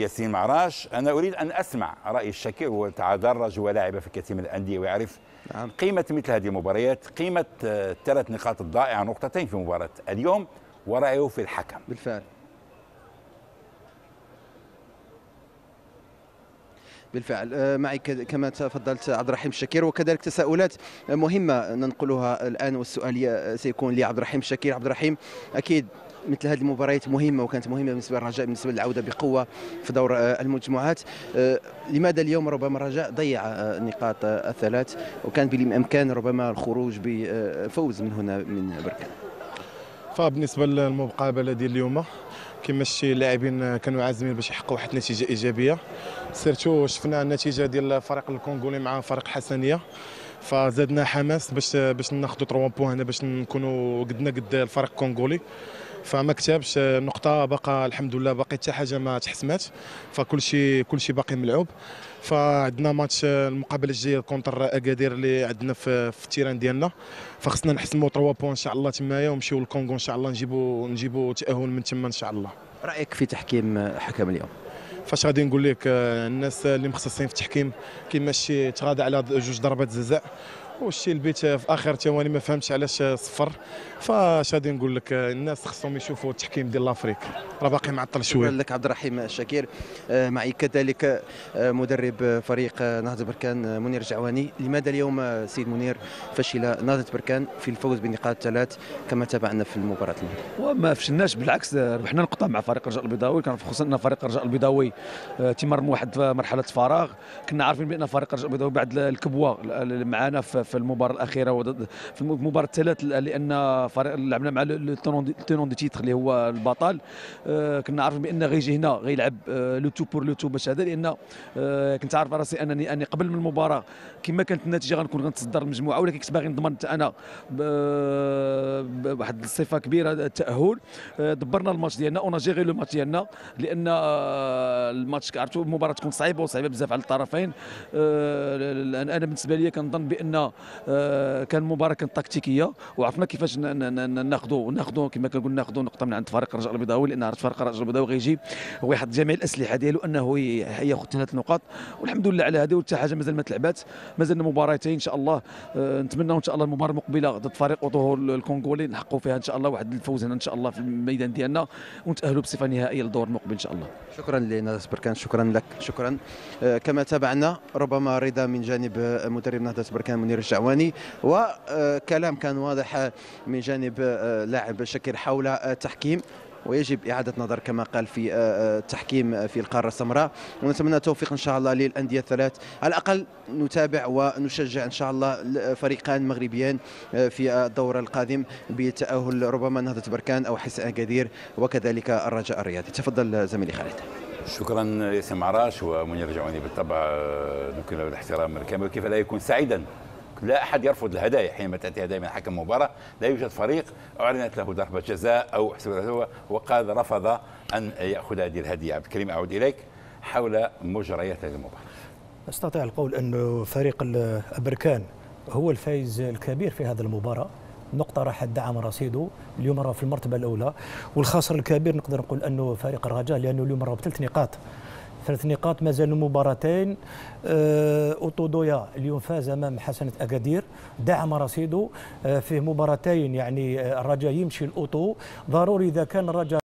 ياسين معراش. أنا أريد أن أسمع رأي الشكير، وتدرج ولعب في كثير من الأندية ويعرف قيمة مثل هذه المباريات، قيمة 3 نقاط الضائعة، نقطتين في مباراة اليوم، ورأيه في الحكم. بالفعل معي كما تفضلت عبد الرحيم الشكير، وكذلك تساؤلات مهمة ننقلها الآن، والسؤال سيكون لعبد الرحيم الشكير. عبد الرحيم، أكيد مثل هذه المباريات مهمة، وكانت مهمة بالنسبة للرجاء بالنسبة للعودة بقوة في دور المجموعات. لماذا اليوم ربما الرجاء ضيع النقاط الثلاث، وكان بالإمكان ربما الخروج بفوز من هنا من بركان؟ فبالنسبة للمقابلة ديال اليوم، كما شتي اللاعبين كانوا عازمين باش يحققوا واحد النتيجة إيجابية، سيرتو شفنا النتيجة ديال الفريق الكونغولي مع فريق حسنية، فزادنا حماس باش ناخذوا 3 بوان هنا باش نكونوا قدنا قد الفريق الكونغولي. فما كتبش نقطة، باقا الحمد لله باقي حتى حاجة ما تحسمات، فكل شيء باقي ملعوب. فعندنا ماتش المقابله الجايه كونتر اكادير اللي عندنا في التيران ديالنا، فخصنا نحسموا 3 بوان ان شاء الله تمايا ونمشيو للكونغو ان شاء الله، نجيبوا تاهل من تما ان شاء الله. رايك في تحكيم حكم اليوم؟ فاش غادي نقول لك، الناس اللي مختصين في التحكيم كيما شي تغاضى على 2 ضربات جزاء، والشيء البيت في اخر ثواني ما فهمتش علاش صفر. فاش غادي نقول لك، الناس خصهم يشوفوا التحكيم ديال لافريك، راه باقي معطل شويه. شكرا لك عبد الرحيم الشكير. معي كذلك مدرب فريق نهضه بركان منير جعواني. لماذا اليوم سيد منير فشل نهضه بركان في الفوز بنقاط 3 كما تابعنا في المباراه الماضيه؟ وما فشلناش، بالعكس ربحنا نقطه مع فريق الرجاء البيضاوي، كان خصوصا ان فريق الرجاء البيضاوي تمر من واحد مرحله فراغ. كنا عارفين بان فريق الرجاء البيضاوي بعد الكبوه اللي معنا في المباراه الاخيره في المباراه الثالث، لان فريق لعبنا مع التونون دي تيتر اللي هو البطل، كنا عارفين بان غيجي هنا غيلعب لو تو بور لو تو باش هذا، لان كنت عارف راسي انني قبل من المباراه كما كانت النتيجه غنكون غنتصدر المجموعه، ولكن كنت باغي نضمن انا بواحد الصفه كبيره التاهل. دبرنا الماتش ديالنا ونجيغي لو ماتش ديالنا، لان الماتش عرفتوا المباراه تكون صعيبه بزاف على الطرفين. انا بالنسبه لي كنظن بان كان مباراه كانت تكتيكيه، وعرفنا كيفاش ناخذوا كما كنقول ناخذوا نقطه من عند فريق الرجاء البيضاوي، لان عرفت فريق الرجاء البيضاوي غيجي ويحط جميع الاسلحه ديالو انه ياخذ 3 نقاط، والحمد لله على هذه. وحتى حاجه مازال ما تلعبات، مازالنا مباراتين ان شاء الله. نتمنى ان شاء الله المباراه المقبله ضد فريق اوتو الكونغولي نحققوا فيها ان شاء الله واحد الفوز هنا ان شاء الله في الميدان ديالنا، ونتاهلوا بصفه نهائيه للدور المقبل ان شاء الله. شكرا لنهضه بركان، شكرا لك. شكرا. كما تابعنا ربما رضا من جانب مدرب نهضه بركان منير الجعواني، وكلام كان واضح من جانب لاعب شكير حول التحكيم، ويجب إعادة نظر كما قال في التحكيم في القارة السمراء. ونتمنى التوفيق إن شاء الله للأندية الثلاث، على الأقل نتابع ونشجع إن شاء الله فريقان مغربيان في الدور القادم بتأهل ربما نهضة بركان أو حسن أكادير، وكذلك الرجاء الرياضي. تفضل زميلي خالد. شكرا ياسين معراش ومنير جعواني، بالطبع نكن له الاحترام الكامل، كيف لا يكون سعيدا. لا أحد يرفض الهدايا حينما تأتي هدايا من حكم مباراة. لا يوجد فريق أعلنت له ضربة جزاء أو حسب وقال رفض أن يأخذ هذه الهدية. عبد الكريم، أعود إليك حول مجريات هذه المباراة. أستطيع القول أن فريق بركان هو الفائز الكبير في هذه المباراة، نقطة راح دعم رصيده، اليوم راه في المرتبة الأولى. والخاسر الكبير نقدر نقول أنه فريق الرجاء، لأنه اليوم راه ب3 نقاط، 3 نقاط، مازالوا مباراتين. اوتو دويا اليوم فاز امام حسنة اكادير، دعم رصيده. فيه مباراتين، يعني الرجاء يمشي الاوتو ضروري. اذا كان الرجاء